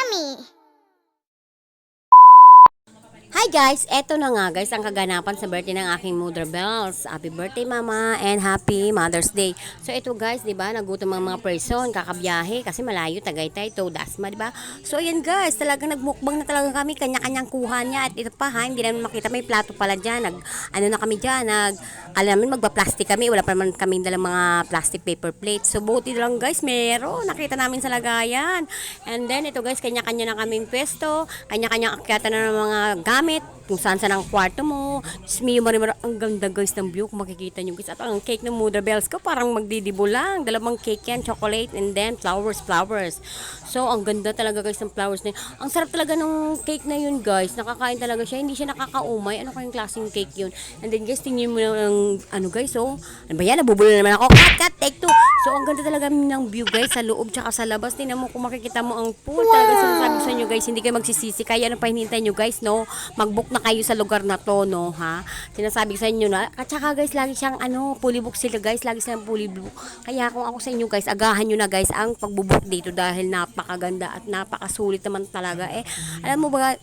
Mommy. Hi guys! Eto na nga guys ang kaganapan sa birthday ng aking Mother Bells. Happy birthday mama and happy Mother's Day. So ito guys, 'di ba? Nagutom ang mga person, kakabiyahe kasi malayo Tagaytay to Dasma, 'di ba? So ayan guys, talagang nagmukbang na talaga kami, kanya-kanyang kuha niya at ito pa ha, hindi namin makita may plato pala diyan. Ano na kami diyan, alam namin magpa-plastic kami, wala pa naman kaming dalang mga plastic paper plates. So buti lang guys, meron. Nakita namin sa lagayan. And then ito guys, kanya-kanya na kaming pwesto, kanya-kanyang akyatan na ng mga gamit kung saan ang kwarto mo. Diyos mio, marimar, ang ganda guys ng view kung makikita nyo guys. At ang cake ng Mother Bells ko parang magdidibo lang. Dalawang cake yan, chocolate and then flowers. So ang ganda talaga guys ng flowers na yun. Ang sarap talaga ng cake na yun guys. Nakakain talaga siya, hindi siya nakakaumay. Ano kayong klaseng cake yun? And then guys, tingnan mo ng ano guys, oh. Ano ba yan? Nabubula naman ako. Cut, take two. So ang ganda talaga ng view guys sa loob tsaka sa labas. Tingnan mo kung makikita mo ang pool. Talaga sinasabi ko sa inyo guys, hindi kayo magsisisi. Kaya ano pa hinihintay nyo guys, no? Mag-book na kayo sa lugar na to, no, ha? Sinasabi ko sa inyo na, at saka guys, lagi siyang, fully book sila guys, lagi silang fully book. Kaya kung ako sa inyo guys, agahan nyo na guys ang pagbubook dito dahil napakaganda at napakasulit naman talaga. Alam mo ba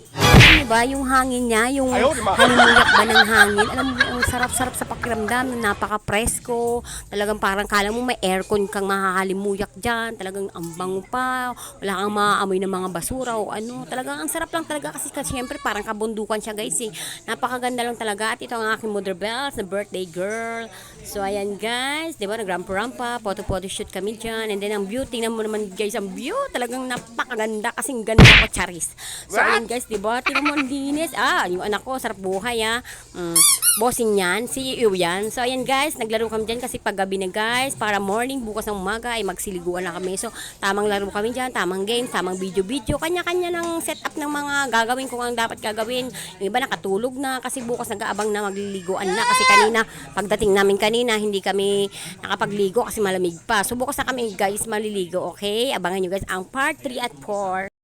yung hangin niya, yung halimuyak ba ng hangin, alam mo, ang sarap-sarap sa pakiramdam, napaka-presko, talagang parang kala mo may aircon kang mahahalimuyak dyan, talagang ang bango pa, wala kang maaamoy ng mga basura o ano, talagang ang sarap lang talaga kasi syempre parang kabundukan siya guys eh. Napakaganda lang talaga at ito ang aking Mother Bells na birthday girl. So ayan guys, 'di ba, nagrampa-rampa, photo shoot kami diyan. And then ang view, tingnan mo naman guys, ang view talagang napakaganda kasi ganda ko charis. So ayan guys, 'di ba? Tingnan mo ang linis. Yung anak ko sarap buhay bossing yan, CEO yan. So ayan guys, naglaro kami diyan kasi paggabi na guys, para morning bukas ng umaga ay magsiliguan na kami. So tamang laro kami diyan, tamang games, tamang video, kanya-kanya ng setup ng mga gagawin kung ang dapat gagawin. Yung iba nakatulog na kasi bukas nag-aabang na magliliguan na kasi kanina, pagdating namin kanina, hindi kami nakapagligo kasi malamig pa. So bukas na kami guys maliligo, okay? Abangan nyo guys ang part 3 at 4.